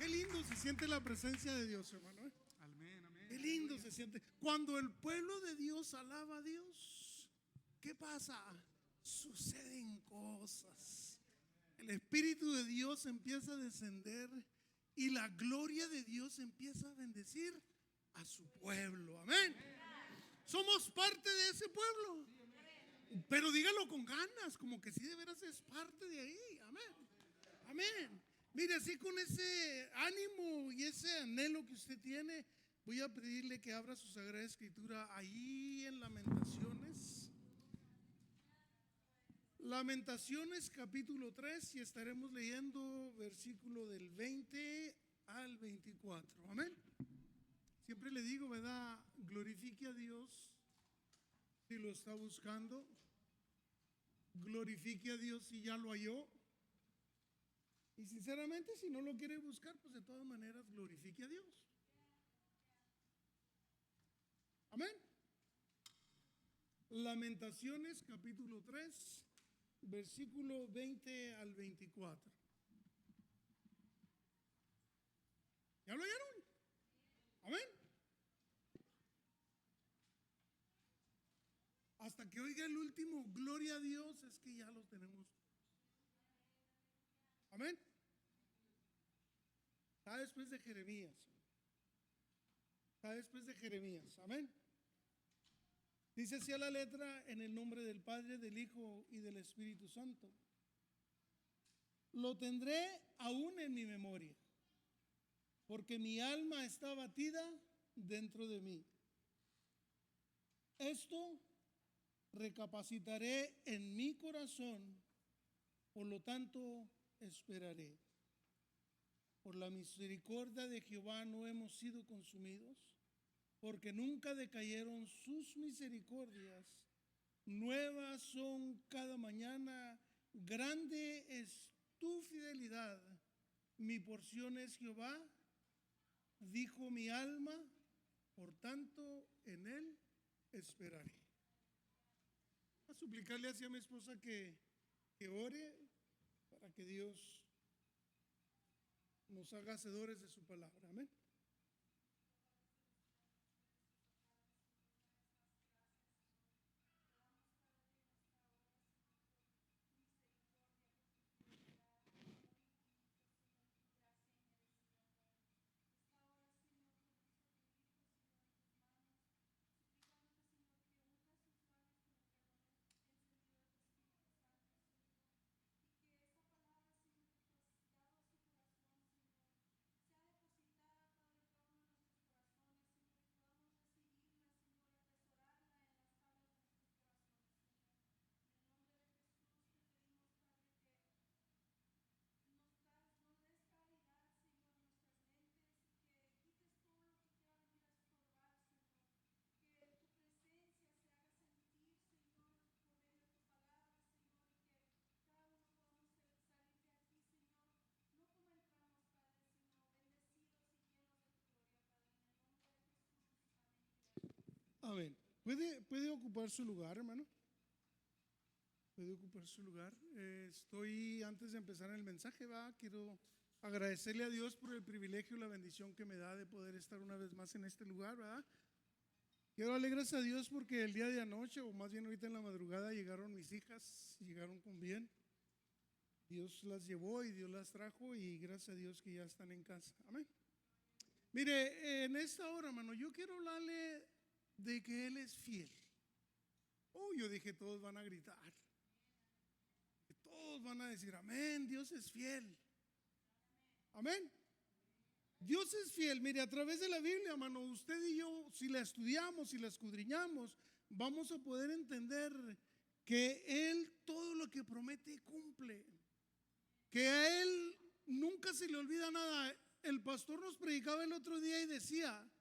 Qué lindo se siente la presencia de Dios, hermano. Amén, amén. Qué lindo se siente. Cuando el pueblo de Dios alaba a Dios, ¿qué pasa? Suceden cosas. El Espíritu de Dios empieza a descender y la gloria de Dios empieza a bendecir a su pueblo. Amén. Somos parte de ese pueblo. Pero dígalo con ganas, como que si de veras es parte de ahí. Amén. Amén. Mire, así con ese ánimo y ese anhelo que usted tiene, voy a pedirle que abra su Sagrada Escritura ahí en Lamentaciones. Lamentaciones capítulo 3 y estaremos leyendo versículo del 20 al 24. Amén. Siempre le digo, ¿verdad? Glorifique a Dios si lo está buscando. Glorifique a Dios si ya lo halló. Y sinceramente, si no lo quiere buscar, pues de todas maneras glorifique a Dios. Amén. Lamentaciones capítulo 3, versículo 20 al 24. ¿Ya lo oyeron? Amén. Hasta que oiga el último, gloria a Dios, es que ya los tenemos. Amén. Está después de Jeremías. Está después de Jeremías. Amén. Dice así a la letra: en el nombre del Padre, del Hijo y del Espíritu Santo. Lo tendré aún en mi memoria, porque mi alma está abatida dentro de mí. Esto recapacitaré en mi corazón, por lo tanto esperaré. Por la misericordia de Jehová no hemos sido consumidos, porque nunca decayeron sus misericordias. Nuevas son cada mañana, grande es tu fidelidad. Mi porción es Jehová, dijo mi alma, por tanto en él esperaré. A suplicarle hacia mi esposa que ore para que Dios nos haga hacedores de su palabra. Amén. Amén. ¿Puede ocupar su lugar, hermano? Puede ocupar su lugar. Estoy, antes de empezar el mensaje, quiero agradecerle a Dios por el privilegio y la bendición que me da de poder estar una vez más en este lugar, ¿verdad? Quiero darle gracias a Dios porque el día de anoche, o más bien ahorita en la madrugada, llegaron mis hijas, llegaron con bien. Dios las llevó y Dios las trajo y gracias a Dios que ya están en casa. Amén. Mire, en esta hora, hermano, yo quiero hablarle de que Él es fiel. Yo dije, todos van a gritar. Todos van a decir, amén, Dios es fiel. Amén. Dios es fiel. Mire, a través de la Biblia, hermano, usted y yo, si la estudiamos, si la escudriñamos, vamos a poder entender que Él todo lo que promete cumple. Que a Él nunca se le olvida nada. El pastor nos predicaba el otro día y decía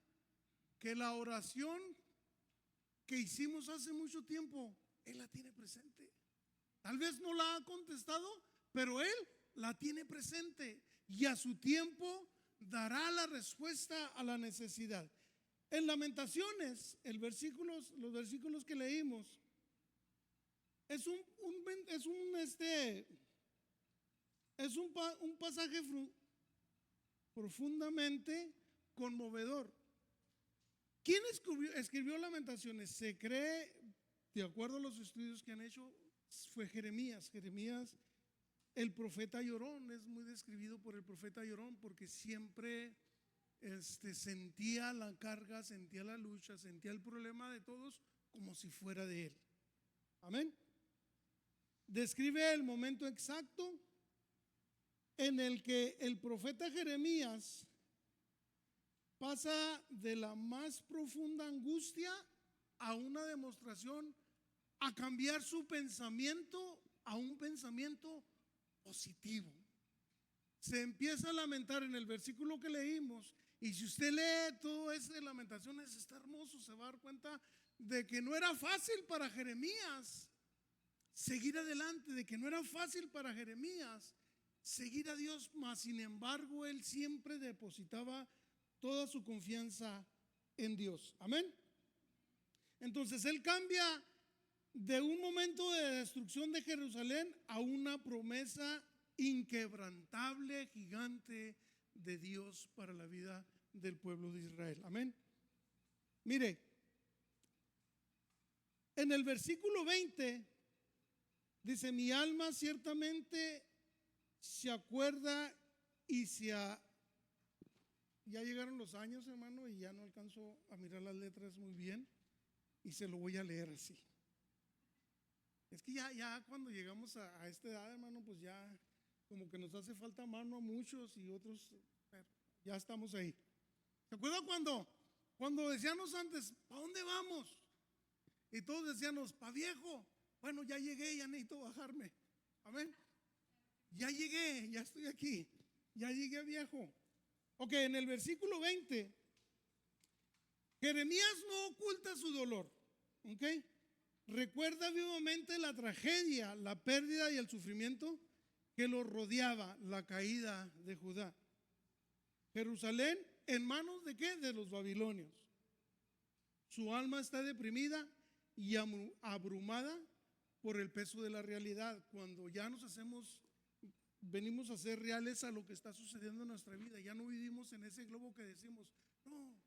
que la oración que hicimos hace mucho tiempo, Él la tiene presente. Tal vez no la ha contestado, pero Él la tiene presente y a su tiempo dará la respuesta a la necesidad. En Lamentaciones, los versículos que leímos, es un pasaje profundamente conmovedor. ¿Quién escribió Lamentaciones? Se cree, de acuerdo a los estudios que han hecho, fue Jeremías. Jeremías, el profeta llorón, es muy describido por el profeta llorón porque siempre sentía la carga, sentía la lucha, sentía el problema de todos como si fuera de él. Amén. Describe el momento exacto en el que el profeta Jeremías pasa de la más profunda angustia a una demostración, a cambiar su pensamiento a un pensamiento positivo. Se empieza a lamentar en el versículo que leímos, y si usted lee todo ese de Lamentaciones, está hermoso, se va a dar cuenta de que no era fácil para Jeremías seguir adelante, de que no era fácil para Jeremías seguir a Dios, mas sin embargo él siempre depositaba toda su confianza en Dios. Amén. Entonces él cambia de un momento de destrucción de Jerusalén a una promesa inquebrantable, gigante de Dios para la vida del pueblo de Israel. Amén. Mire, en el versículo 20 dice: mi alma ciertamente se acuerda y ya llegaron los años, hermano, y ya no alcanzo a mirar las letras muy bien, y se lo voy a leer así. Es que ya cuando llegamos a esta edad, hermano, pues ya como que nos hace falta mano a muchos y otros, ya estamos ahí. ¿Se acuerdan cuando decíamos antes, ¿para dónde vamos? Y todos decíamos, para viejo. Bueno, ya llegué, ya necesito bajarme. Amén. Ya llegué, ya estoy aquí, ya llegué a viejo. Ok, en el versículo 20, Jeremías no oculta su dolor. Ok, recuerda vivamente la tragedia, la pérdida y el sufrimiento que lo rodeaba, la caída de Judá. Jerusalén, ¿en manos de qué? De los babilonios. Su alma está deprimida y abrumada por el peso de la realidad. Cuando ya venimos a ser reales a lo que está sucediendo en nuestra vida, ya no vivimos en ese globo que decimos, no,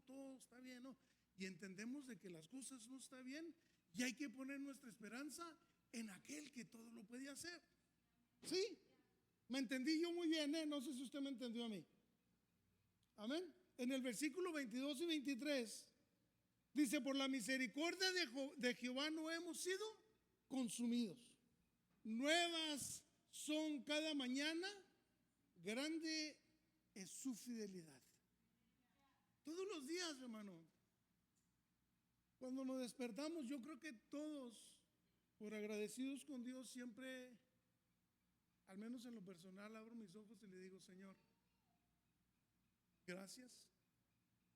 todo está bien, no. Y entendemos de que las cosas no están bien y hay que poner nuestra esperanza en aquel que todo lo puede hacer. ¿Sí? ¿Me entendí yo muy bien? No sé si usted me entendió a mí. Amén. En el versículo 22 y 23 dice: por la misericordia de Jehová no hemos sido consumidos. Nuevas son cada mañana, grande es su fidelidad. Todos los días, hermano, cuando nos despertamos, yo creo que todos, por agradecidos con Dios, siempre, al menos en lo personal, abro mis ojos y le digo: Señor, gracias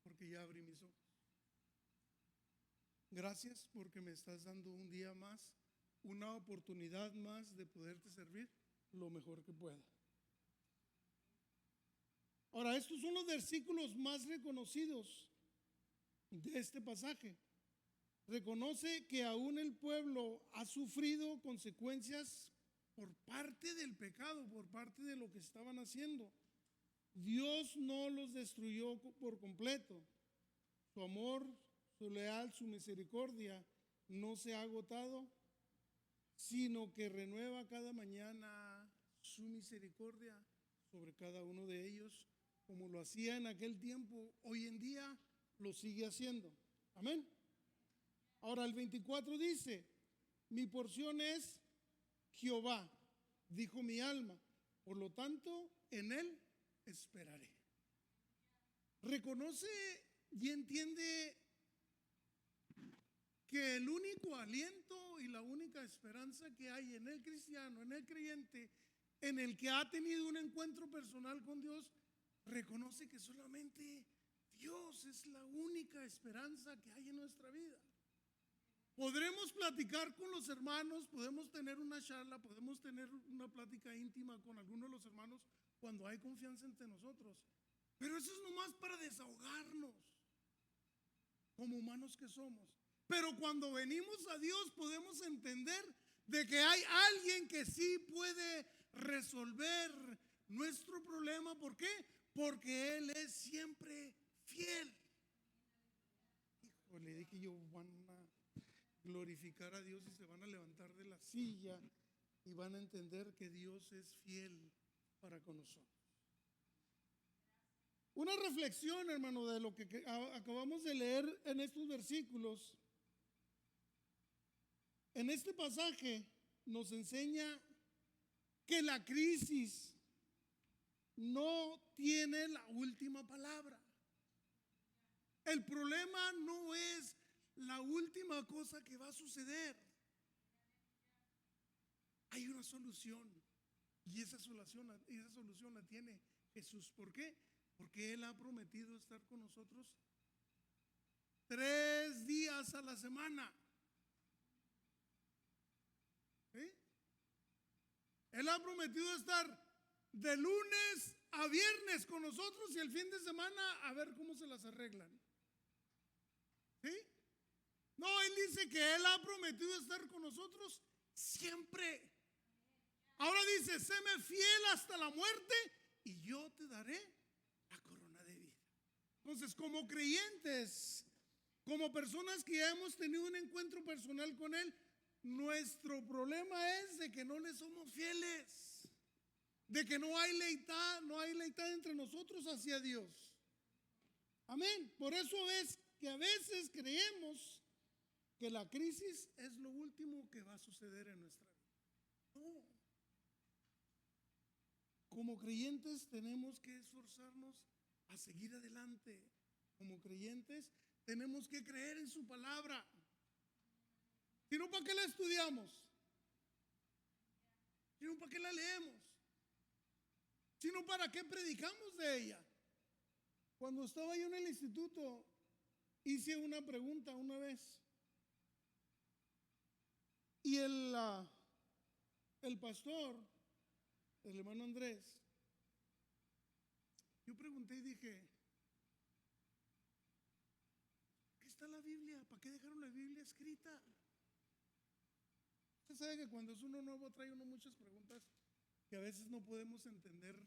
porque ya abrí mis ojos. Gracias porque me estás dando un día más, una oportunidad más de poderte servir lo mejor que pueda. Ahora, estos son los versículos más reconocidos de este pasaje. Reconoce que aún el pueblo ha sufrido consecuencias por parte del pecado, por parte de lo que estaban haciendo. Dios no los destruyó por completo. Su amor, su leal, su misericordia no se ha agotado, sino que renueva cada mañana su misericordia sobre cada uno de ellos, como lo hacía en aquel tiempo, hoy en día lo sigue haciendo. Amén. Ahora el 24 dice: mi porción es Jehová, dijo mi alma, por lo tanto en él esperaré. Reconoce y entiende que el único aliento y la única esperanza que hay en el cristiano, en el creyente, en el que ha tenido un encuentro personal con Dios, reconoce que solamente Dios es la única esperanza que hay en nuestra vida. Podremos platicar con los hermanos, podemos tener una charla, podemos tener una plática íntima con algunos de los hermanos cuando hay confianza entre nosotros, pero eso es nomás para desahogarnos como humanos que somos. Pero cuando venimos a Dios podemos entender de que hay alguien que sí puede resolver nuestro problema. ¿Por qué? Porque Él es siempre fiel. Le dije yo, van a glorificar a Dios y se van a levantar de la silla y van a entender que Dios es fiel para con nosotros. Una reflexión, hermano, de lo que acabamos de leer en estos versículos. En este pasaje nos enseña que la crisis no tiene la última palabra. El problema no es la última cosa que va a suceder. Hay una solución y esa solución la tiene Jesús. ¿Por qué? Porque Él ha prometido estar con nosotros 3 días a la semana. ¿Sí? Él ha prometido estar de lunes a viernes con nosotros y el fin de semana a ver cómo se las arreglan. ¿Sí? No, Él dice que Él ha prometido estar con nosotros siempre. Ahora dice, séme fiel hasta la muerte y yo te daré la corona de vida. Entonces, como creyentes, como personas que ya hemos tenido un encuentro personal con Él, nuestro problema es de que no le somos fieles, de que no hay lealtad entre nosotros hacia Dios. Amén. Por eso es que a veces creemos que la crisis es lo último que va a suceder en nuestra vida. No. Como creyentes tenemos que esforzarnos a seguir adelante. Como creyentes tenemos que creer en su palabra. Si no, ¿para qué la estudiamos? Si no, ¿para qué la leemos? Si no, ¿para qué predicamos de ella? Cuando estaba yo en el instituto, hice una pregunta una vez. Y el pastor, el hermano Andrés, yo pregunté y dije, ¿qué está la Biblia? ¿Para qué dejaron la Biblia escrita? Usted sabe que cuando es uno nuevo trae uno muchas preguntas que a veces no podemos entender.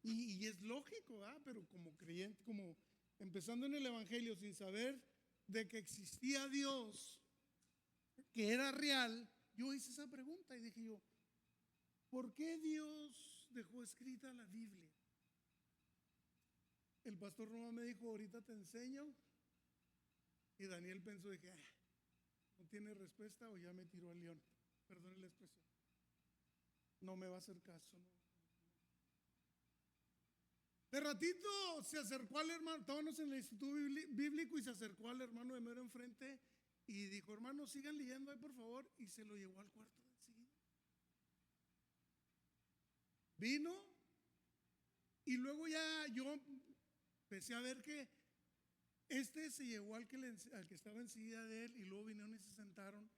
Y es lógico, ¿verdad? Pero como creyente, como empezando en el Evangelio sin saber de que existía Dios, que era real, yo hice esa pregunta y dije yo, ¿por qué Dios dejó escrita la Biblia? El pastor Roma me dijo, ahorita te enseño. Y Daniel pensó, dije, no tiene respuesta o ya me tiró al león. Perdone la expresión. No me va a hacer caso, ¿no? De ratito se acercó al hermano, estábamos en el instituto bíblico y se acercó al hermano de mero enfrente y dijo, hermano, sigan leyendo ahí por favor, y se lo llevó al cuarto de enseguida. Vino y luego ya yo empecé a ver que este se llevó al que estaba enseguida de él y luego vinieron y se sentaron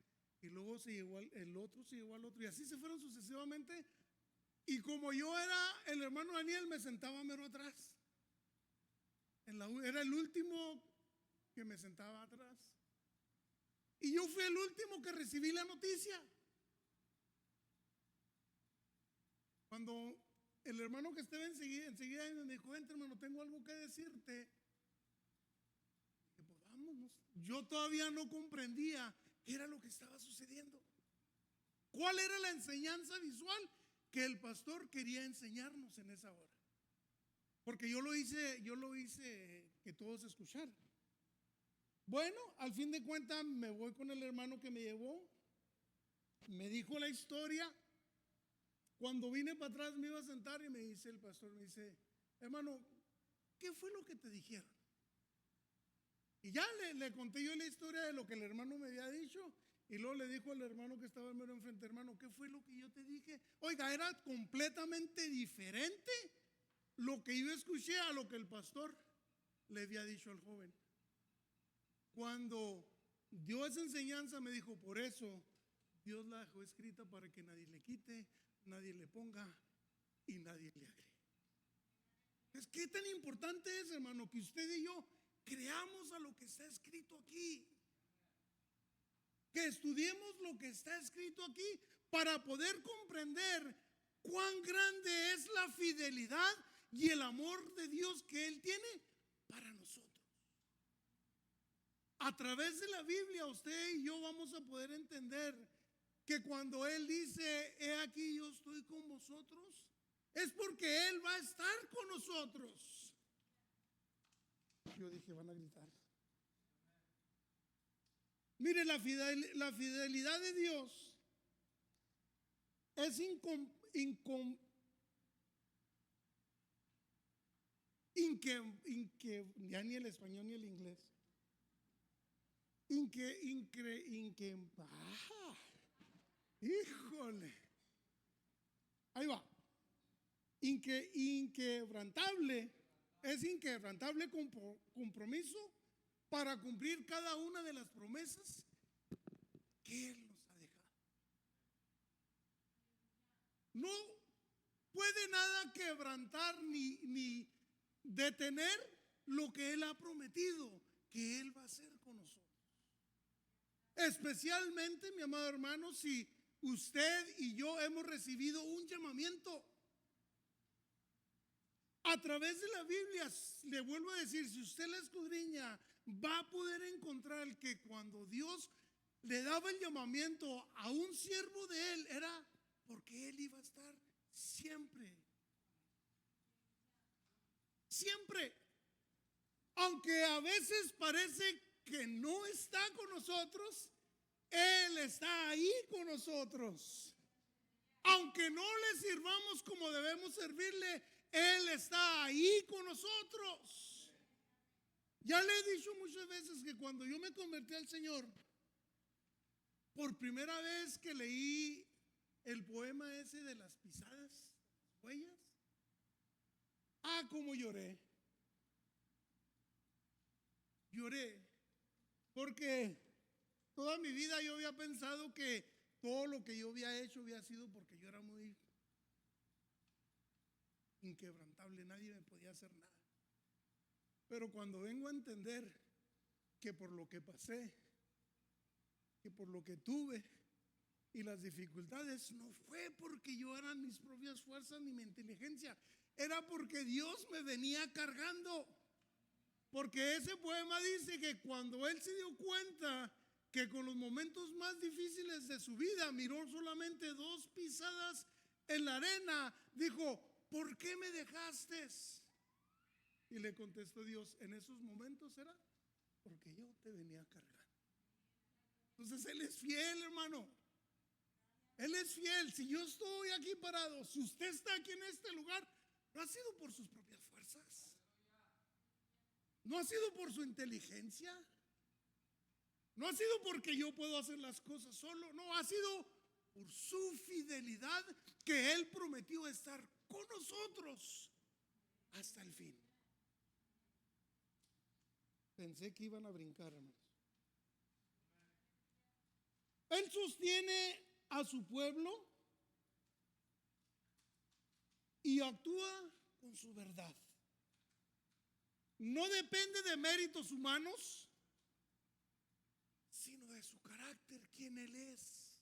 y luego se llevó el otro, se llevó al otro y así se fueron sucesivamente. Y como yo era el hermano Daniel, me sentaba mero atrás. Era el último que me sentaba atrás. Y yo fui el último que recibí la noticia. Cuando el hermano que estaba enseguida me dijo, entra hermano, tengo algo que decirte. Y pues vámonos. Yo todavía no comprendía qué era lo que estaba sucediendo. ¿Cuál era la enseñanza visual que el pastor quería enseñarnos en esa hora? Porque yo lo hice que todos escucharan. Bueno, al fin de cuentas me voy con el hermano que me llevó, me dijo la historia. Cuando vine para atrás me iba a sentar y me dice el pastor, me dice, hermano, ¿qué fue lo que te dijeron? Y ya le conté yo la historia de lo que el hermano me había dicho. Y luego le dijo al hermano que estaba mero enfrente, hermano, ¿qué fue lo que yo te dije? Oiga, era completamente diferente lo que yo escuché a lo que el pastor le había dicho al joven. Cuando dio esa enseñanza me dijo, por eso Dios la dejó escrita para que nadie le quite, nadie le ponga y nadie le agregue. Es que tan importante es, hermano, que usted y yo creamos a lo que está escrito aquí. Que estudiemos lo que está escrito aquí para poder comprender cuán grande es la fidelidad y el amor de Dios que Él tiene para nosotros. A través de la Biblia usted y yo vamos a poder entender que cuando Él dice, he aquí yo estoy con vosotros, es porque Él va a estar con nosotros. Yo dije, van a gritar. Mire, la fidelidad de Dios es ya ni el español ni el inglés. Híjole. Ahí va. Inquebrantable. Es inquebrantable compromiso para cumplir cada una de las promesas que Él nos ha dejado. No puede nada quebrantar ni detener lo que Él ha prometido que Él va a hacer con nosotros. Especialmente, mi amado hermano, si usted y yo hemos recibido un llamamiento a través de la Biblia. Le vuelvo a decir, si usted la escudriña, va a poder encontrar que cuando Dios le daba el llamamiento a un siervo de Él, era porque Él iba a estar siempre. Siempre. Aunque a veces parece que no está con nosotros, Él está ahí con nosotros. Aunque no le sirvamos como debemos servirle, Él está ahí con nosotros. Ya le he dicho muchas veces que cuando yo me convertí al Señor, por primera vez que leí el poema ese de las pisadas, huellas, cómo lloré. Lloré porque toda mi vida yo había pensado que todo lo que yo había hecho había sido porque yo era muy inquebrantable, nadie me podía hacer nada. Pero cuando vengo a entender que por lo que pasé, que por lo que tuve y las dificultades, no fue porque yo eran mis propias fuerzas ni mi inteligencia, era porque Dios me venía cargando. Porque ese poema dice que cuando él se dio cuenta que con los momentos más difíciles de su vida miró solamente 2 pisadas en la arena, dijo, ¿por qué me dejaste? Y le contestó Dios, en esos momentos era porque yo te venía a cargar. Entonces Él es fiel, hermano. Él es fiel. Si yo estoy aquí parado, si usted está aquí en este lugar, no ha sido por sus propias fuerzas. No ha sido por su inteligencia. No ha sido porque yo puedo hacer las cosas solo. No, ha sido por su fidelidad que Él prometió estar con nosotros hasta el fin. Pensé que iban a brincar, hermanos. Él sostiene a su pueblo y actúa con su verdad. No depende de méritos humanos, sino de su carácter, quién Él es.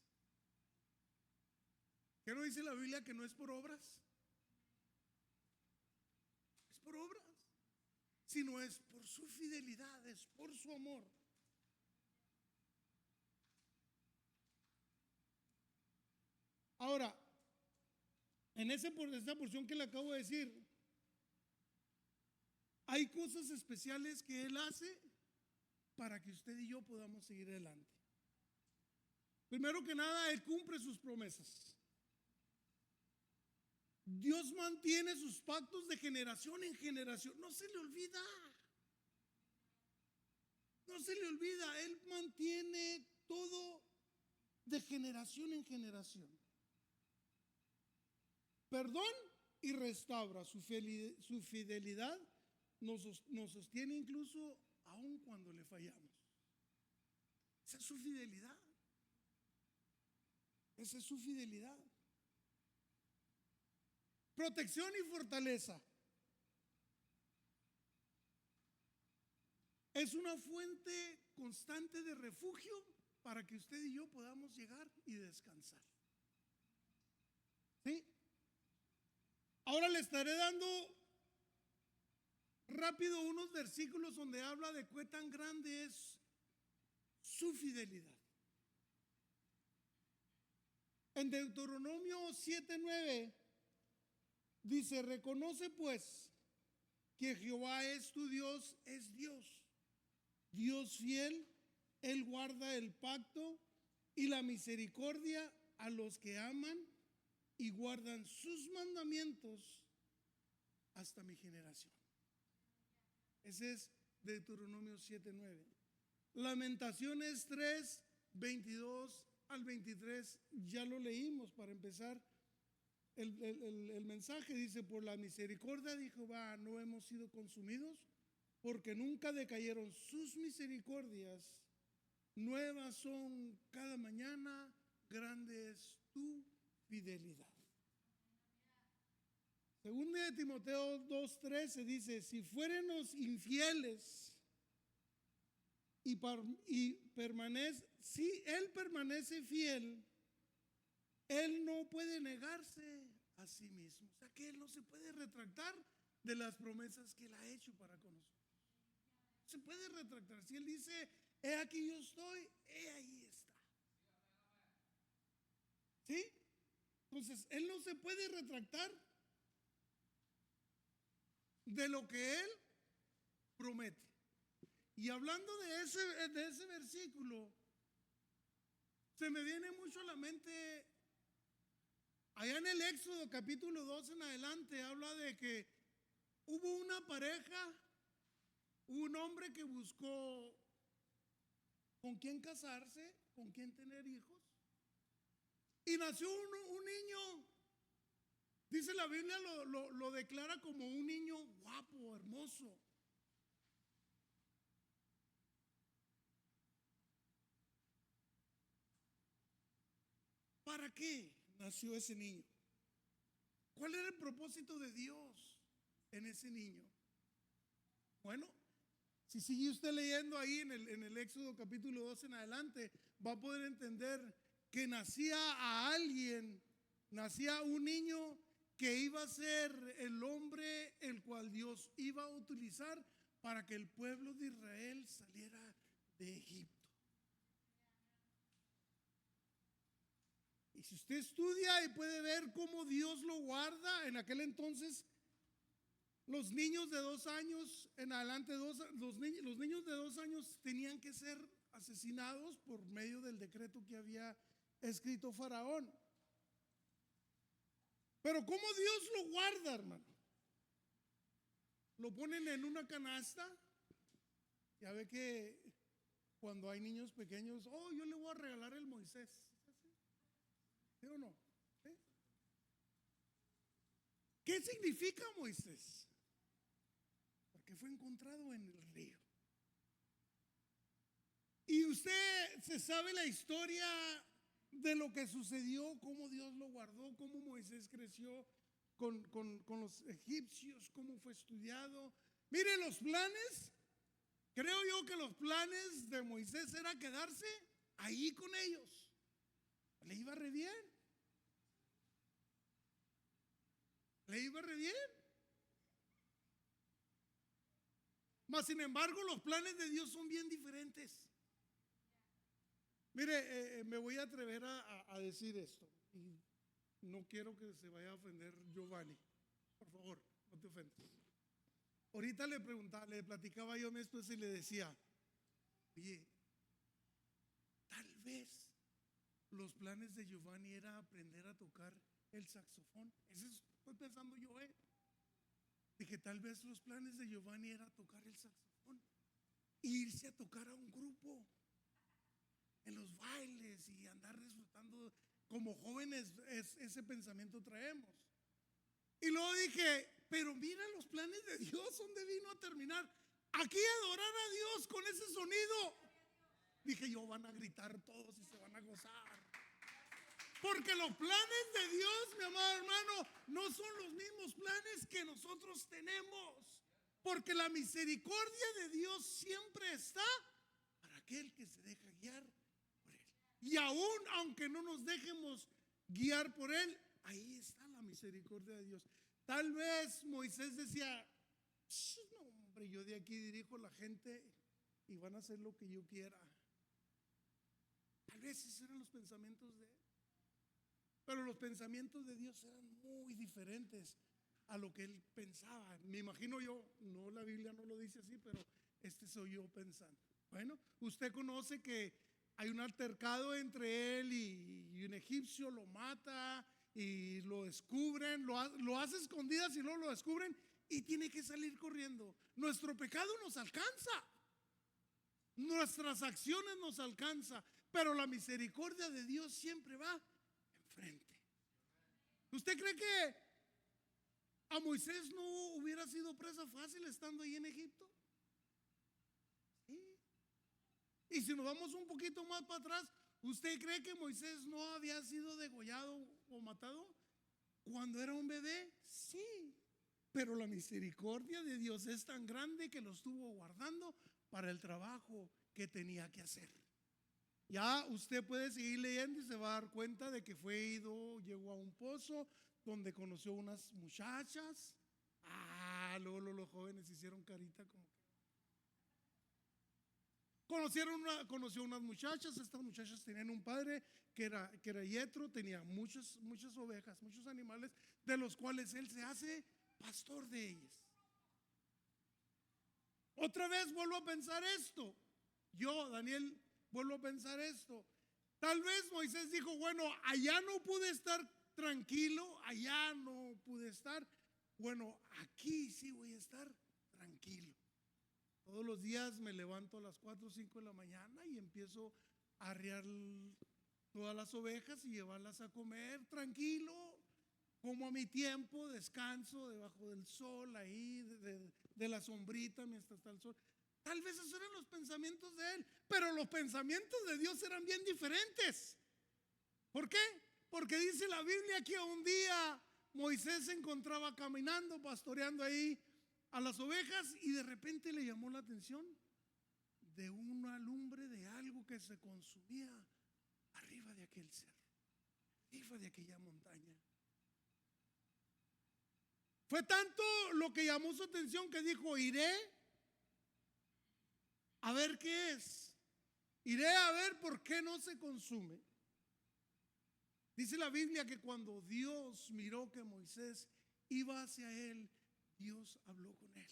¿Qué no dice la Biblia que no es por obras? Es por obras, sino es por su fidelidad, es por su amor. Ahora, en esta porción que le acabo de decir, hay cosas especiales que Él hace para que usted y yo podamos seguir adelante. Primero que nada, Él cumple sus promesas. Dios mantiene sus pactos de generación en generación. No se le olvida. No se le olvida. Él mantiene todo de generación en generación. Perdón y restaura. Su fidelidad nos sostiene incluso aun cuando le fallamos. Esa es su fidelidad. Esa es su fidelidad. Protección y fortaleza. Es una fuente constante de refugio para que usted y yo podamos llegar y descansar. ¿Sí? Ahora le estaré dando rápido unos versículos donde habla de qué tan grande es su fidelidad. En Deuteronomio 7:9 dice: reconoce pues que Jehová es tu Dios, es Dios, Dios fiel. Él guarda el pacto y la misericordia a los que aman y guardan sus mandamientos hasta mi generación. Ese es Deuteronomio 7:9. Lamentaciones 3:22 al 23, ya lo leímos para empezar el mensaje. Dice: por la misericordia de Jehová no hemos sido consumidos, porque nunca decayeron sus misericordias. Nuevas son cada mañana, grande es tu fidelidad. Según de Timoteo 2:13 dice: si fuéramos infieles si Él permanece fiel, Él no puede negarse a sí mismo. O sea que Él no se puede retractar de las promesas que Él ha hecho para con nosotros. Se puede retractar. Si Él dice: he aquí yo estoy, he ahí está. ¿Sí? Entonces Él no se puede retractar de lo que Él promete. Y hablando de ese versículo, se me viene mucho a la mente, allá en el Éxodo capítulo 2 en adelante, habla de que hubo una pareja, un hombre que buscó con quién casarse, con quién tener hijos, y nació un niño. Dice la Biblia, lo declara como un niño guapo, hermoso. ¿Para qué nació ese niño? ¿Cuál era el propósito de Dios en ese niño? Bueno, si sigue usted leyendo ahí en el Éxodo capítulo 2 en adelante, va a poder entender que nacía un niño que iba a ser el hombre el cual Dios iba a utilizar para que el pueblo de Israel saliera de Egipto. Y si usted estudia y puede ver cómo Dios lo guarda, en aquel entonces los niños de 2 años en adelante, los niños de 2 años tenían que ser asesinados por medio del decreto que había escrito Faraón. Pero ¿cómo Dios lo guarda, hermano? Lo ponen en una canasta. Ya ve que cuando hay niños pequeños, yo le voy a regalar el Moisés. ¿Sí o no? ¿Sí? ¿Qué significa Moisés? Porque fue encontrado en el río. Y usted se sabe la historia de lo que sucedió, cómo Dios lo guardó, cómo Moisés creció con los egipcios, cómo fue estudiado. Mire, los planes, creo yo que los planes de Moisés era quedarse ahí con ellos. Le iba re bien. Le iba re bien. Mas sin embargo, los planes de Dios son bien diferentes. Mire, me voy a atrever a decir esto. Y no quiero que se vaya a ofender Giovanni. Por favor, no te ofendas. Ahorita le platicaba yo a mi esposa y le decía: oye, tal vez los planes de Giovanni era aprender a tocar el saxofón. Eso estoy pensando yo, Dije, tal vez los planes de Giovanni era tocar el saxofón e irse a tocar a un grupo en los bailes y andar disfrutando. Como jóvenes ese pensamiento traemos. Y luego dije, pero mira los planes de Dios, ¿dónde vino a terminar? Aquí adorar a Dios con ese sonido. Dije yo, van a gritar todos y se van a gozar. Porque los planes de Dios, mi amado hermano, no son los mismos planes que nosotros tenemos. Porque la misericordia de Dios siempre está para aquel que se deja guiar por Él. Y aún aunque no nos dejemos guiar por Él, ahí está la misericordia de Dios. Tal vez Moisés decía, no, hombre, yo de aquí dirijo a la gente y van a hacer lo que yo quiera. Tal vez esos eran los pensamientos de él. Pero los pensamientos de Dios eran muy diferentes a lo que él pensaba. Me imagino yo, no, la Biblia no lo dice así, pero este soy yo pensando. Bueno, usted conoce que hay un altercado entre él y un egipcio, lo mata y lo descubren, lo hace escondidas y luego lo descubren y tiene que salir corriendo. Nuestro pecado nos alcanza, nuestras acciones nos alcanza, pero la misericordia de Dios siempre va enfrente. ¿Usted cree que a Moisés no hubiera sido presa fácil estando ahí en Egipto? Sí. Y si nos vamos un poquito más para atrás, ¿usted cree que Moisés no había sido degollado o matado cuando era un bebé? Sí. Pero la misericordia de Dios es tan grande que lo estuvo guardando para el trabajo que tenía que hacer. Ya usted puede seguir leyendo y se va a dar cuenta de que llegó a un pozo donde conoció unas muchachas. Luego los jóvenes hicieron carita como que. Conoció unas muchachas. Estas muchachas tenían un padre que era Yetro, tenía muchas ovejas, muchos animales, de los cuales él se hace pastor de ellas. Otra vez vuelvo a pensar esto. Yo, Daniel, vuelvo a pensar esto. Tal vez Moisés dijo, bueno, allá no pude estar tranquilo, allá no pude estar. Bueno, aquí sí voy a estar tranquilo. Todos los días me levanto a las 4 o 5 de la mañana y empiezo a arriar todas las ovejas y llevarlas a comer tranquilo, como a mi tiempo, descanso debajo del sol, ahí de la sombrita mientras está el sol. Tal vez esos eran los pensamientos de él, pero los pensamientos de Dios eran bien diferentes. ¿Por qué? Porque dice la Biblia que un día Moisés se encontraba caminando, pastoreando ahí a las ovejas y de repente le llamó la atención de una lumbre de algo que se consumía arriba de aquel cerro, arriba de aquella montaña. Fue tanto lo que llamó su atención que dijo, iré a ver qué es, iré a ver por qué no se consume. Dice la Biblia que cuando Dios miró que Moisés iba hacia él, Dios habló con él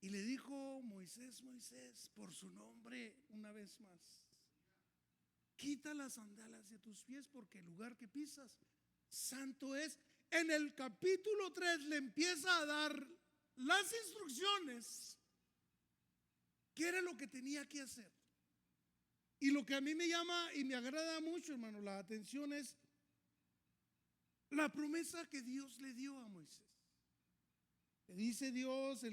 y le dijo, Moisés, Moisés, por su nombre una vez más, quita las sandalas de tus pies porque el lugar que pisas santo es. En el capítulo 3 le empieza a dar las instrucciones, qué era lo que tenía que hacer. Y lo que a mí me llama y me agrada mucho, hermano, la atención es la promesa que Dios le dio a Moisés. Le dice Dios,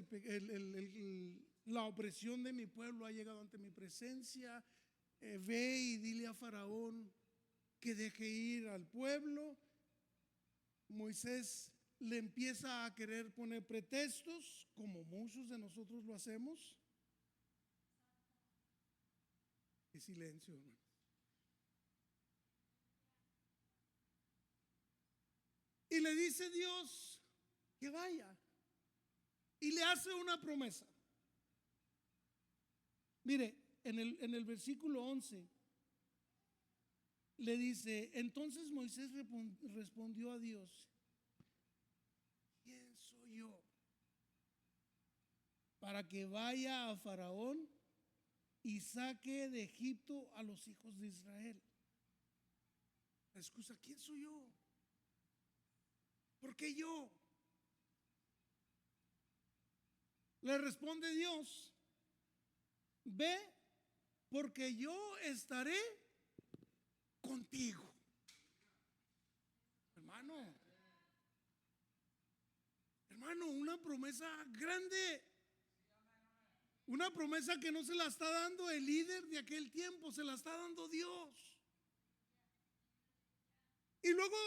la opresión de mi pueblo ha llegado ante mi presencia. Ve y dile a Faraón que deje ir al pueblo. Moisés le empieza a querer poner pretextos, como muchos de nosotros lo hacemos. Y silencio, hermano. Y le dice Dios que vaya. Y le hace una promesa. Mire, en el versículo 11 le dice, entonces Moisés respondió a Dios, ¿quién soy yo para que vaya a Faraón y saque de Egipto a los hijos de Israel? La excusa, ¿quién soy yo? ¿Por qué yo? Le responde Dios, ve porque yo estaré contigo. Hermano, una promesa grande, una promesa que no se la está dando el líder de aquel tiempo, se la está dando Dios. Y luego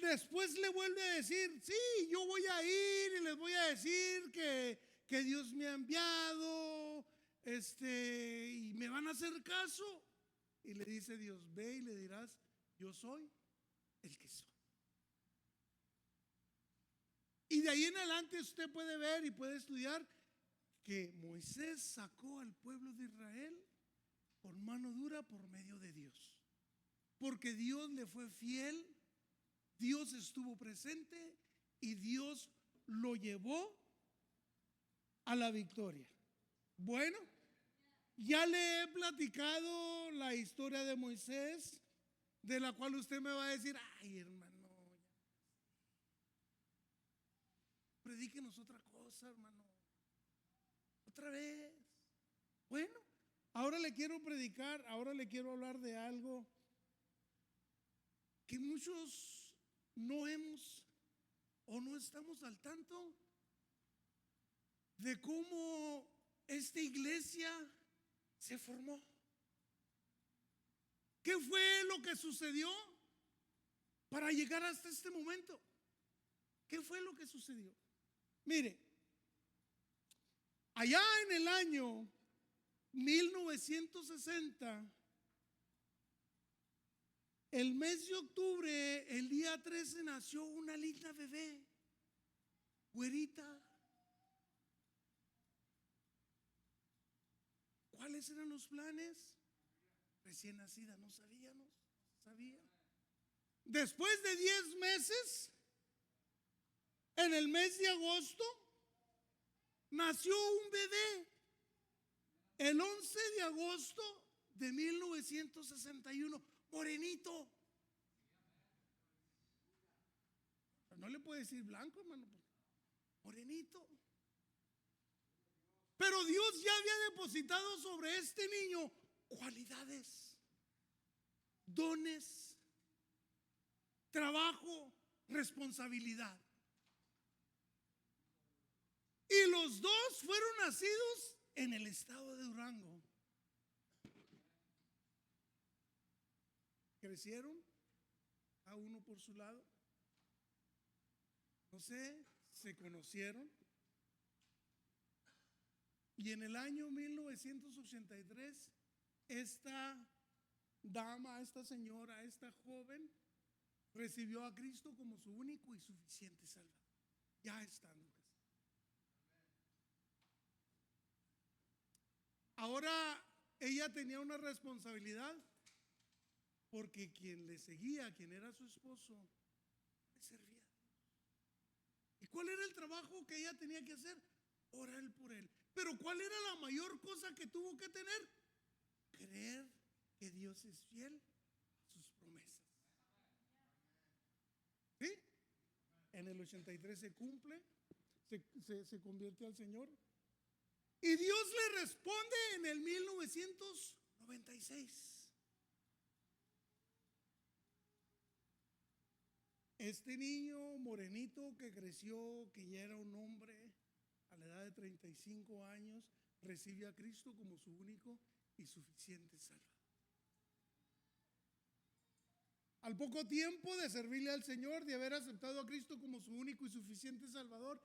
después le vuelve a decir, sí, yo voy a ir y les voy a decir que Dios me ha enviado, y me van a hacer caso. Y le dice Dios, ve y le dirás, yo soy el que soy. Y de ahí en adelante usted puede ver y puede estudiar que Moisés sacó al pueblo de Israel por mano dura por medio de Dios. Porque Dios le fue fiel, Dios estuvo presente y Dios lo llevó a la victoria. Bueno, ya le he platicado la historia de Moisés, de la cual usted me va a decir, ay hermano, predíquenos otra cosa, hermano, otra vez. Bueno, ahora le quiero predicar, ahora le quiero hablar de algo que muchos no hemos o no estamos al tanto de cómo esta iglesia se formó. ¿Qué fue lo que sucedió para llegar hasta este momento? ¿Qué fue lo que sucedió? Mire, allá en el año 1960, el mes de octubre, el día 13, nació una linda bebé, güerita. ¿Cuáles eran los planes? Recién nacida, no sabíamos, sabía. Después de 10 meses, en el mes de agosto, nació un bebé. El 11 de agosto de 1961, morenito. No le puede decir blanco, hermano, morenito. Pero Dios ya había depositado sobre este niño cualidades, dones, trabajo, responsabilidad. Y los dos fueron nacidos en el estado de Durango. Crecieron, a uno por su lado. No sé, se conocieron. Y en el año 1983, esta dama, esta señora, esta joven, recibió a Cristo como su único y suficiente Salvador, ya estando casada. Ahora ella tenía una responsabilidad, porque quien le seguía, quien era su esposo, le servía. ¿Y cuál era el trabajo que ella tenía que hacer? Orar por él. Pero ¿cuál era la mayor cosa que tuvo que tener? Creer que Dios es fiel a sus promesas. ¿Sí? En el 83 se cumple, se convierte al Señor. Y Dios le responde en el 1996. Este niño morenito que creció, que ya era un hombre a la edad de 35 años, recibe a Cristo como su único y suficiente Salvador. Al poco tiempo de servirle al Señor, de haber aceptado a Cristo como su único y suficiente Salvador,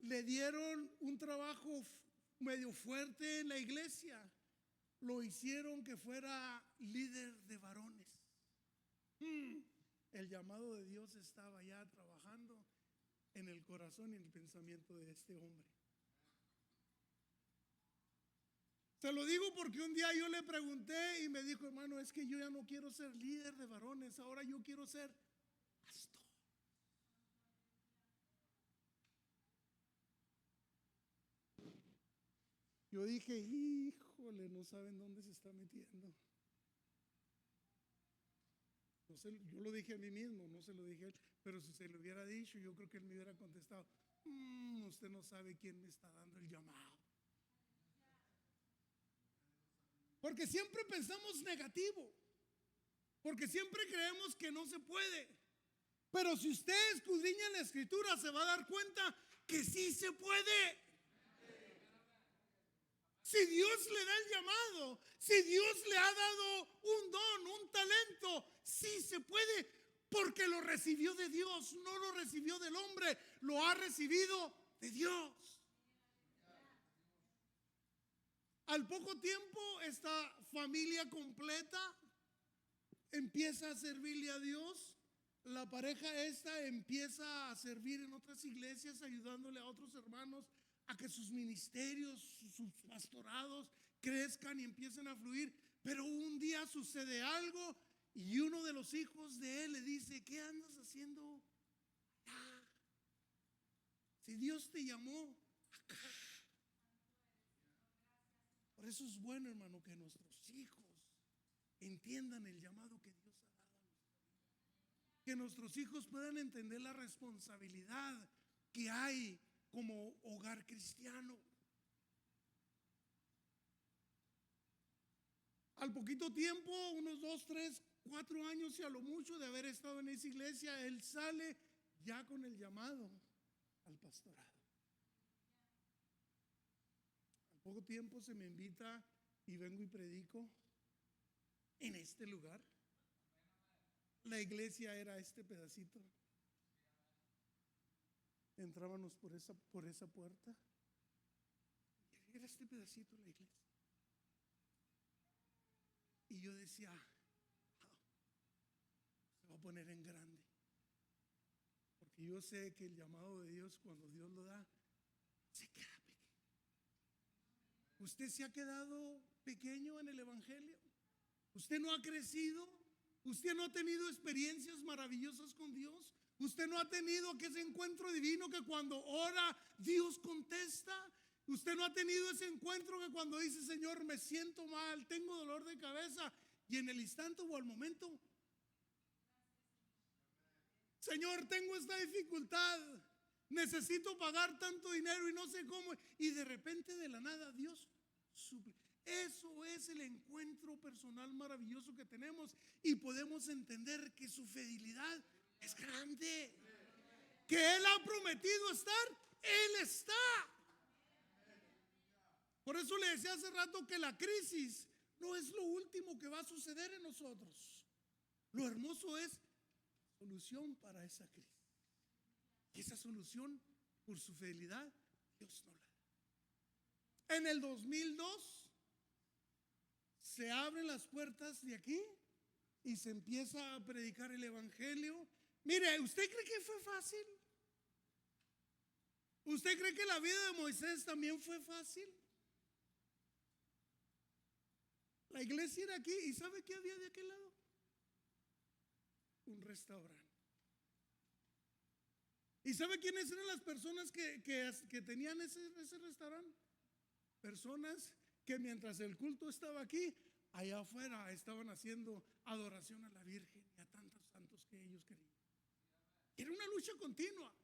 le dieron un trabajo medio fuerte en la iglesia. Lo hicieron que fuera líder de varones. El llamado de Dios estaba ya trabajando en el corazón y en el pensamiento de este hombre. Se lo digo porque un día yo le pregunté y me dijo, hermano, es que yo ya no quiero ser líder de varones, ahora yo quiero ser pastor. Yo dije, híjole, no saben dónde se está metiendo. No sé, yo lo dije a mí mismo, no se lo dije a él, pero si se lo hubiera dicho, yo creo que él me hubiera contestado, usted no sabe quién me está dando el llamado. Porque siempre pensamos negativo, porque siempre creemos que no se puede. Pero si usted escudriña la escritura, se va a dar cuenta que sí se puede. Si Dios le da el llamado, si Dios le ha dado un don, un talento, sí se puede, porque lo recibió de Dios, no lo recibió del hombre, lo ha recibido de Dios. Al poco tiempo, esta familia completa empieza a servirle a Dios. la pareja esta empieza a servir en otras iglesias, ayudándole a otros hermanos a que sus ministerios, sus pastorados crezcan y empiecen a fluir. Pero un día sucede algo y uno de los hijos de él le dice: ¿qué andas haciendo allá? Si Dios te llamó acá. Por eso es bueno, hermano, que nuestros hijos entiendan el llamado que Dios ha dado a nuestra vida. Que nuestros hijos puedan entender la responsabilidad que hay como hogar cristiano. Al poquito tiempo, unos 2, 3, 4 años y a lo mucho de haber estado en esa iglesia, él sale ya con el llamado al pastorado. Al poco tiempo se me invita y vengo y predico en este lugar. La iglesia era este pedacito. Entrábamos por esa puerta. Era este pedacito la iglesia. Y yo decía: se va a poner en grande. Porque yo sé que el llamado de Dios, cuando Dios lo da, se queda pequeño. ¿Usted se ha quedado pequeño en el evangelio? ¿Usted no ha crecido? ¿Usted no ha tenido experiencias maravillosas con Dios? ¿Usted no ha tenido ese encuentro divino que cuando ora Dios contesta? ¿Usted no ha tenido ese encuentro que cuando dice: Señor, me siento mal, tengo dolor de cabeza, y en el instante o al momento: Señor, tengo esta dificultad, necesito pagar tanto dinero y no sé cómo, y de repente de la nada Dios suple? Eso es el encuentro personal maravilloso que tenemos, y podemos entender que su fidelidad es grande, que Él ha prometido estar, Él está. Por eso le decía hace rato que la crisis no es lo último que va a suceder en nosotros. Lo hermoso es solución para esa crisis. Y esa solución, por su fidelidad, Dios no la da. En el 2002 se abren las puertas de aquí y se empieza a predicar el evangelio. Mire, ¿usted cree que fue fácil? ¿Usted cree que la vida de Moisés también fue fácil? La iglesia era aquí, y ¿sabe qué había de aquel lado? Un restaurante. ¿Y sabe quiénes eran las personas que tenían ese restaurante? Personas que mientras el culto estaba aquí, allá afuera estaban haciendo adoración a la Virgen y a tantos santos que ellos querían. Era una lucha continua.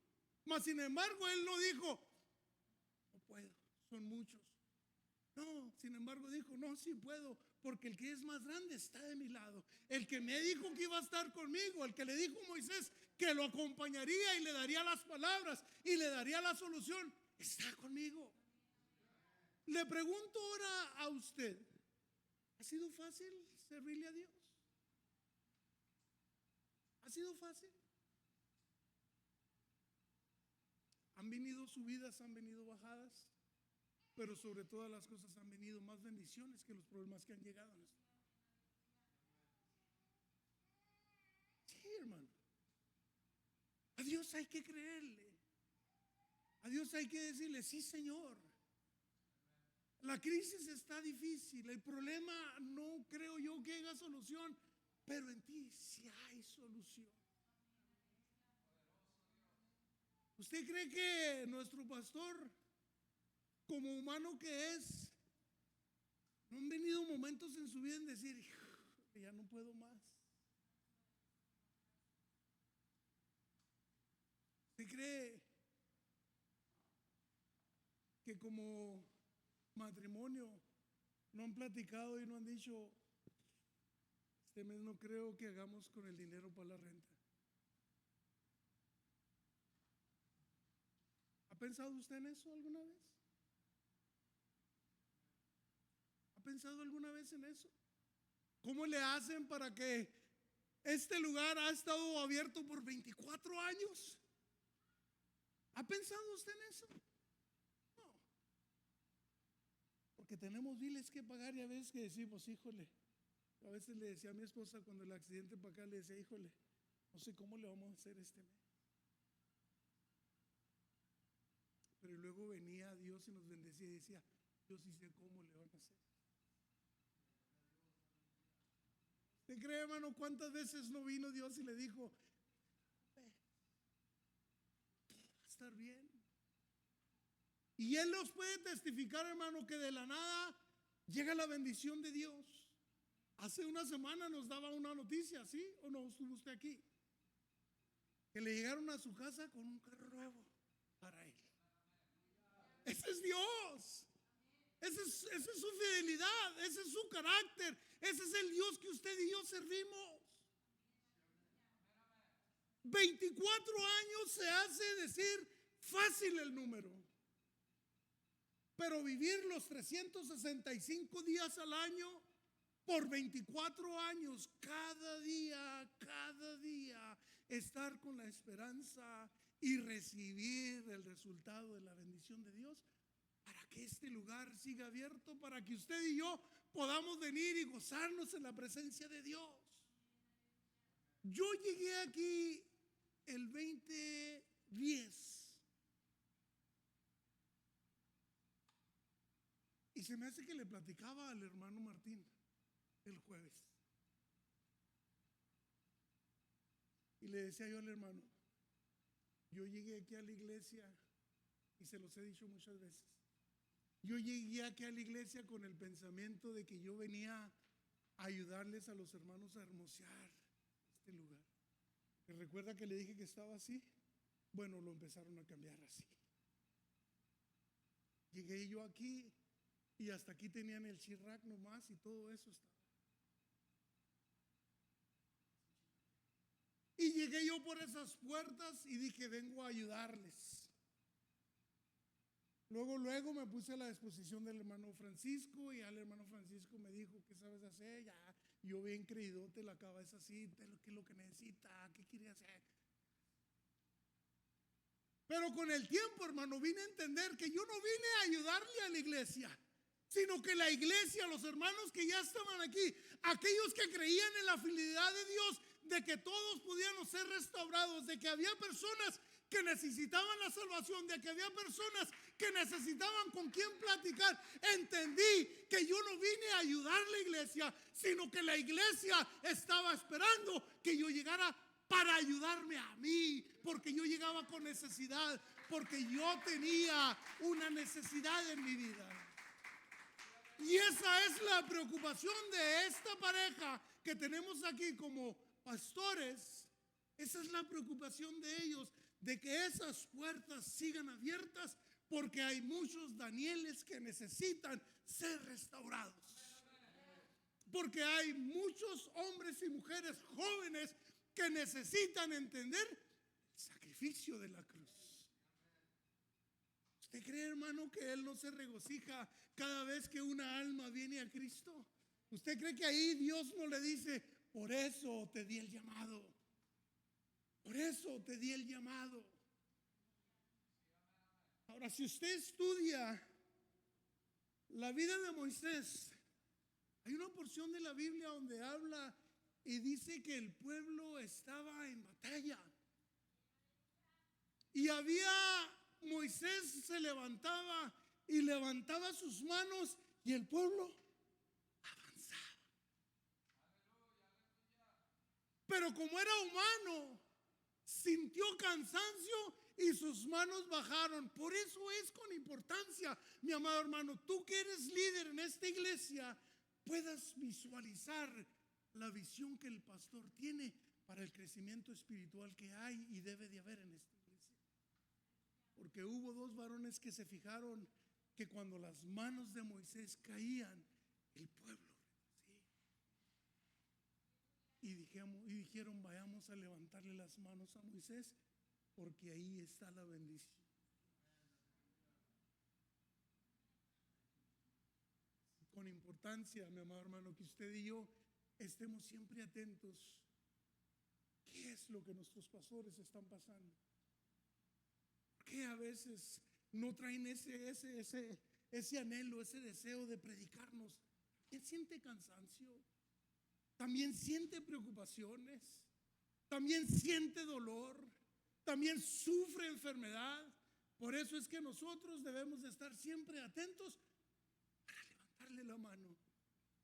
Mas sin embargo, él no dijo: no puedo, son muchos. No, sin embargo dijo: no, sí puedo, porque el que es más grande está de mi lado. El que me dijo que iba a estar conmigo, el que le dijo a Moisés que lo acompañaría y le daría las palabras y le daría la solución, está conmigo. Le pregunto ahora a usted: ¿ha sido fácil servirle a Dios? ¿Ha sido fácil? Han venido subidas, han venido bajadas, pero sobre todas las cosas han venido más bendiciones que los problemas que han llegado a nuestra vida. Sí, hermano. A Dios hay que creerle. A Dios hay que decirle: sí, Señor. La crisis está difícil, el problema no creo yo que haya solución, pero en ti sí hay solución. ¿Usted cree que nuestro pastor, como humano que es, no han venido momentos en su vida en decir: ya no puedo más? ¿Usted cree que como matrimonio no han platicado y no han dicho: este mes no creo que hagamos con el dinero para la renta? ¿Ha pensado usted en eso alguna vez? ¿Ha pensado alguna vez en eso? ¿Cómo le hacen para que este lugar ha estado abierto por 24 años? ¿Ha pensado usted en eso? No. Porque tenemos biles que pagar, y a veces que decimos: híjole. A veces le decía a mi esposa cuando el accidente para acá, le decía: híjole, No sé cómo le vamos a hacer este mes. Pero luego venía Dios y nos bendecía y decía, yo sí sé cómo le van a hacer. ¿Usted cree, hermano, cuántas veces no vino Dios y le dijo, va a estar bien? Y Él nos puede testificar, hermano, que de la nada llega la bendición de Dios. Hace una semana nos daba una noticia, ¿sí? ¿O no estuvo usted aquí? Que le llegaron a su casa con un carro nuevo para Él. Ese es Dios. Esa es su fidelidad, ese es su carácter, ese es el Dios que usted y yo servimos. 24 años se hace decir fácil el número, pero vivir los 365 días al año por 24 años, cada día, estar con la esperanza y recibir el resultado de la bendición de Dios, para que este lugar siga abierto, para que usted y yo podamos venir y gozarnos en la presencia de Dios. Yo llegué aquí el 2010 y se me hace que le platicaba al hermano Martín el jueves y le decía yo al hermano, yo llegué aquí a la iglesia y se los he dicho muchas veces. Yo llegué aquí a la iglesia con el pensamiento de que yo venía a ayudarles a los hermanos a hermosear este lugar. ¿Me recuerda que le dije que estaba así? Bueno, lo empezaron a cambiar así. Llegué yo aquí y hasta aquí tenían el chirrac nomás y todo eso estaba. Y llegué yo por esas puertas y dije, vengo a ayudarles. Luego me puse a la disposición del hermano Francisco y al hermano Francisco me dijo, ¿qué sabes hacer? Ya, yo bien creídote, la cabeza así, ¿qué es lo que necesita? ¿Qué quiere hacer? Pero con el tiempo, hermano, vine a entender que yo no vine a ayudarle a la iglesia, sino que la iglesia, los hermanos que ya estaban aquí, aquellos que creían en la fidelidad de Dios, de que todos pudiéramos ser restaurados, de que había personas que necesitaban la salvación, de que había personas que necesitaban con quien platicar. Entendí que yo no vine a ayudar a la iglesia, sino que la iglesia estaba esperando que yo llegara para ayudarme a mí, porque yo llegaba con necesidad, porque yo tenía una necesidad en mi vida. Y esa es la preocupación de esta pareja que tenemos aquí como pastores. Esa es la preocupación de ellos, de que esas puertas sigan abiertas, porque hay muchos Danieles que necesitan ser restaurados. Porque hay muchos hombres y mujeres jóvenes que necesitan entender el sacrificio de la cruz. ¿Usted cree, hermano, que Él no se regocija cada vez que una alma viene a Cristo? ¿Usted cree que ahí Dios no le dice, por eso te di el llamado? Por eso te di el llamado. Ahora, si usted estudia la vida de Moisés, hay una porción de la Biblia donde habla y dice que el pueblo estaba en batalla. Y Moisés se levantaba y levantaba sus manos y el pueblo avanzaba. Pero como era humano, sintió cansancio y sus manos bajaron. Por eso es con importancia, mi amado hermano, tú que eres líder en esta iglesia, puedas visualizar la visión que el pastor tiene para el crecimiento espiritual que hay y debe de haber en esta iglesia. Porque hubo dos varones que se fijaron que cuando las manos de Moisés caían, el pueblo retrocedía. Y dijeron, vayamos a levantarle las manos a Moisés, porque ahí está la bendición. Con importancia, mi amado hermano, que usted y yo estemos siempre atentos. ¿Qué es lo que nuestros pastores están pasando? ¿Por qué a veces no traen ese anhelo, ese deseo de predicarnos? ¿Quién siente cansancio? ¿También siente preocupaciones? también siente dolor, también sufre enfermedad. Por eso es que nosotros debemos de estar siempre atentos para levantarle la mano,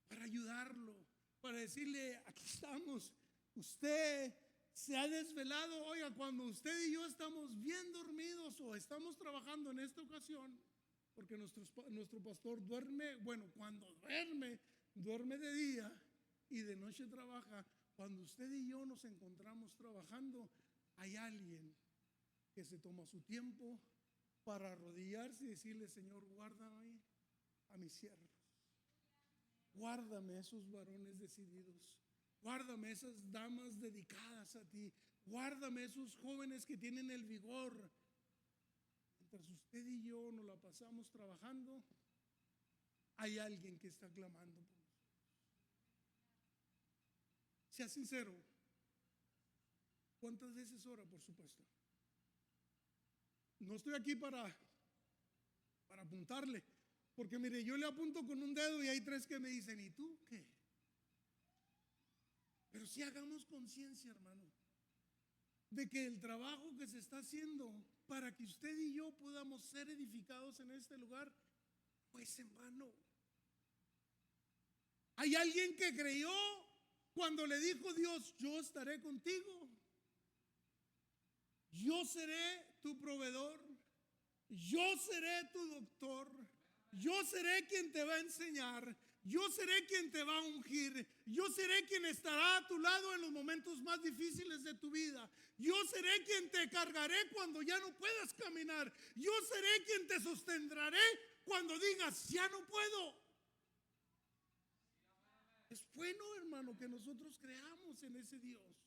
para ayudarlo, para decirle: aquí estamos, usted se ha desvelado. Oiga, cuando usted y yo estamos bien dormidos o estamos trabajando en esta ocasión, porque nuestro pastor duerme, bueno, cuando duerme de día y de noche trabaja. Cuando usted y yo nos encontramos trabajando, hay alguien que se toma su tiempo para arrodillarse y decirle: Señor, guárdame a mis siervos, guárdame a esos varones decididos, guárdame a esas damas dedicadas a ti, guárdame a esos jóvenes que tienen el vigor. Mientras usted y yo nos la pasamos trabajando, hay alguien que está clamando por nosotros. Sea sincero, ¿cuántas veces ora por su pastor? No estoy aquí para apuntarle, porque mire, yo le apunto con un dedo y hay tres que me dicen: ¿y tú qué? Pero si hagamos conciencia, hermano, de que el trabajo que se está haciendo para que usted y yo podamos ser edificados en este lugar no es en vano. Hay alguien que creyó cuando le dijo Dios: yo estaré contigo, yo seré tu proveedor, yo seré tu doctor, yo seré quien te va a enseñar, yo seré quien te va a ungir, yo seré quien estará a tu lado en los momentos más difíciles de tu vida, yo seré quien te cargaré cuando ya no puedas caminar, yo seré quien te sostendré cuando digas: ya no puedo. Es bueno, hermano, que nosotros creamos en ese Dios.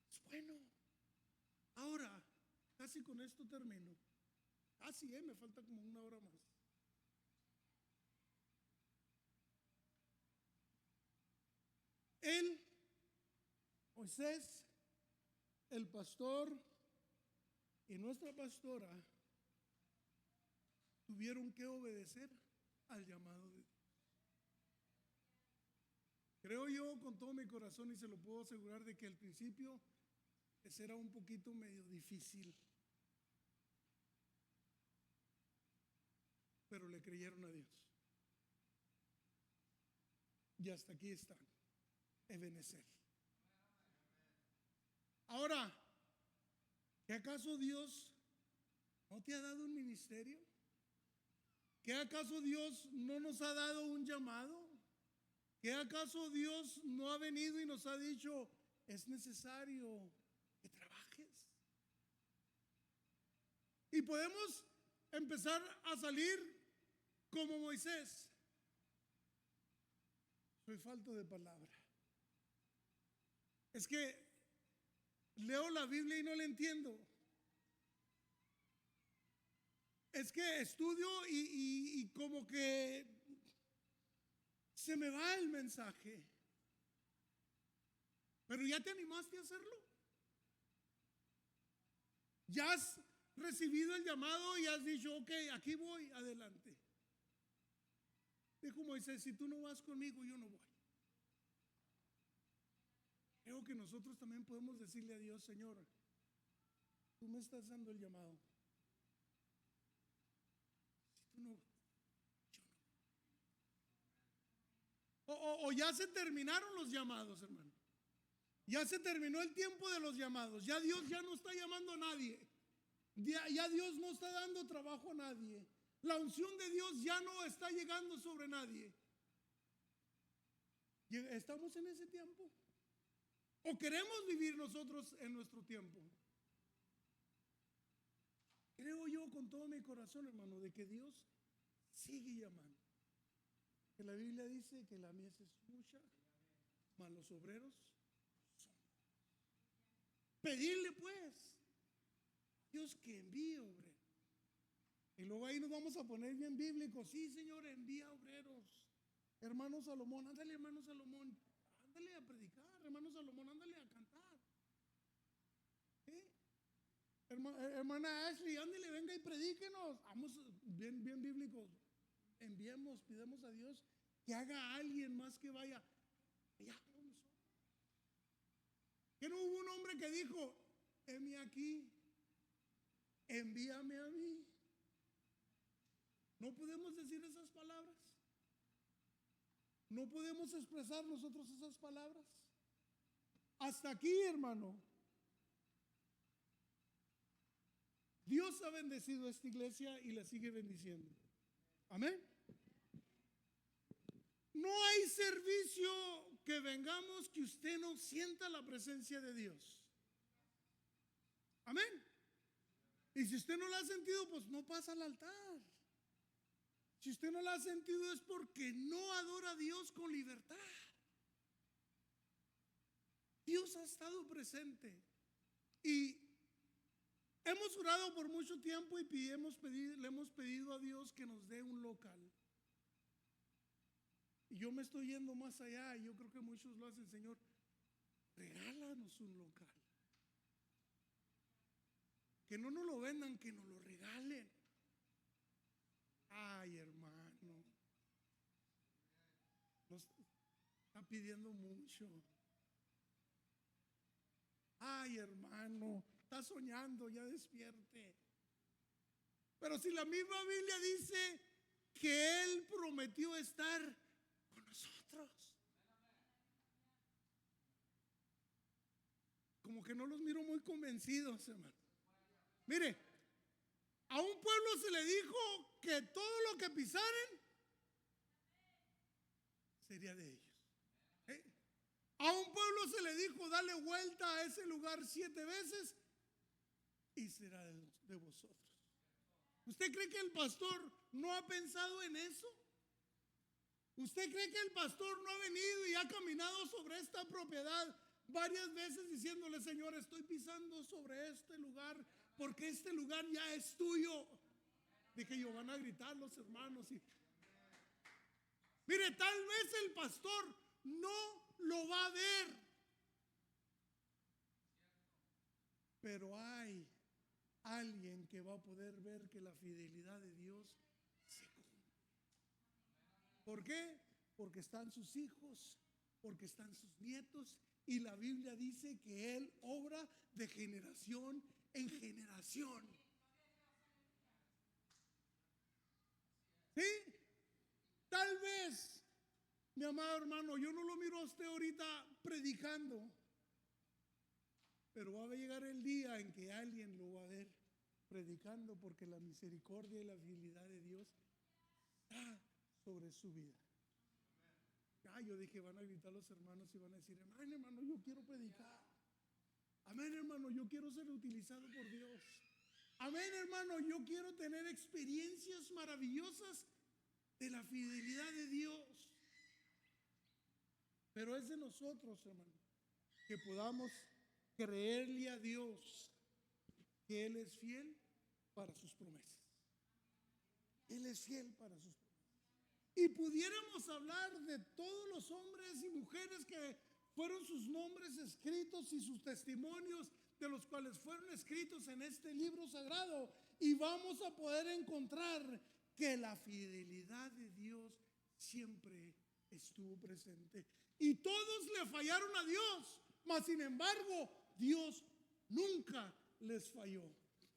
Es bueno. Ahora, casi con esto termino. Casi, me falta como una hora más. Él, Moisés, el pastor y nuestra pastora tuvieron que obedecer al llamado de Dios. Creo yo con todo mi corazón, y se lo puedo asegurar, de que al principio era un poquito medio difícil, pero le creyeron a Dios. Y hasta aquí están, Ebenezer. Ahora, ¿qué acaso Dios no te ha dado un ministerio? ¿Qué acaso Dios no nos ha dado un llamado? ¿Qué acaso Dios no ha venido y nos ha dicho: es necesario que trabajes? Y podemos empezar a salir como Moisés. Soy falto de palabra. Es que leo la Biblia y no la entiendo. Es que estudio y como que se me va el mensaje. Pero ¿ya te animaste a hacerlo? ¿Ya has recibido el llamado y has dicho: ok, aquí voy, adelante? Dijo Moisés: si tú no vas conmigo, yo no voy. Creo que nosotros también podemos decirle a Dios: Señor, tú me estás dando el llamado. Si tú no, yo no. O ya se terminaron los llamados, hermano. Ya se terminó el tiempo de los llamados. Ya Dios ya no está llamando a nadie. Ya Dios no está dando trabajo a nadie. La unción de Dios ya no está llegando sobre nadie. ¿Estamos en ese tiempo? ¿O queremos vivir nosotros en nuestro tiempo? Creo yo con todo mi corazón, hermano, de que Dios sigue llamando. Que la Biblia dice que la mies es mucha, mas los obreros son. Pedirle pues Dios que envíe obreros. Y luego ahí nos vamos a poner bien bíblicos. Sí, Señor, envía obreros. Hermano Salomón, ándale, hermano Salomón, ándale a predicar. Hermano Salomón, ándale a cantar. Hermana Ashley, ándale, venga y predíquenos. Vamos bien bíblicos. Enviemos, pidamos a Dios que haga a alguien más que vaya. Ya, hombre que dijo: heme aquí, envíame a mí. No podemos decir esas palabras. No podemos expresar nosotros esas palabras. Hasta aquí, hermano. Dios ha bendecido a esta iglesia y la sigue bendiciendo. Amén. No hay servicio que vengamos que usted no sienta la presencia de Dios. Amén. Y si usted no la ha sentido, pues no pasa al altar. Si usted no la ha sentido es porque no adora a Dios con libertad. Dios ha estado presente. Y hemos orado por mucho tiempo y le hemos pedido a Dios que nos dé un local. Y yo me estoy yendo más allá, y yo creo que muchos lo hacen: Señor, regálanos un local. Que no nos lo vendan, que nos lo regalen. Ay, hermano, nos está pidiendo mucho. Ay, hermano, está soñando, ya despierte. Pero si la misma Biblia dice que Él prometió estar con nosotros, como que no los miro muy convencidos, hermano. Mire, a un pueblo se le dijo que todo lo que pisaren sería de ellos. A un pueblo se le dijo: dale vuelta a ese lugar 7 veces y será de vosotros. ¿Usted cree que el pastor no ha pensado en eso? ¿Usted cree que el pastor no ha venido y ha caminado sobre esta propiedad varias veces diciéndole: Señor, estoy pisando sobre este lugar porque este lugar ya es tuyo? Dije yo, van a gritar los hermanos. Mire, tal vez el pastor no lo va a ver, pero hay alguien que va a poder ver que la fidelidad de Dios se cumple. ¿Por qué? Porque están sus hijos, porque están sus nietos, y la Biblia dice que Él obra de generación en generación. ¿Sí? Tal vez, mi amado hermano, yo no lo miro a usted ahorita predicando, pero va a llegar el día en que alguien lo va a ver predicando, porque la misericordia y la fidelidad de Dios está sobre su vida. Yo dije, van a gritar los hermanos y van a decir: amén, hermano, yo quiero predicar. Amén, hermano, yo quiero ser utilizado por Dios. Amén, hermano, yo quiero tener experiencias maravillosas de la fidelidad de Dios. Pero es de nosotros, hermano, que podamos creerle a Dios que Él es fiel para sus promesas. Él es fiel para sus promesas. Y pudiéramos hablar de todos los hombres y mujeres que fueron sus nombres escritos y sus testimonios de los cuales fueron escritos en este libro sagrado, y vamos a poder encontrar que la fidelidad de Dios siempre estuvo presente. Y todos le fallaron a Dios, mas sin embargo Dios nunca les falló.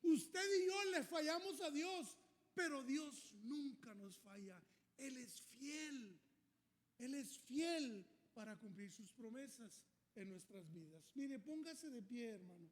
Usted y yo le fallamos a Dios, pero Dios nunca nos falla. Él es fiel. Él es fiel para cumplir sus promesas en nuestras vidas. Mire, póngase de pie, hermano.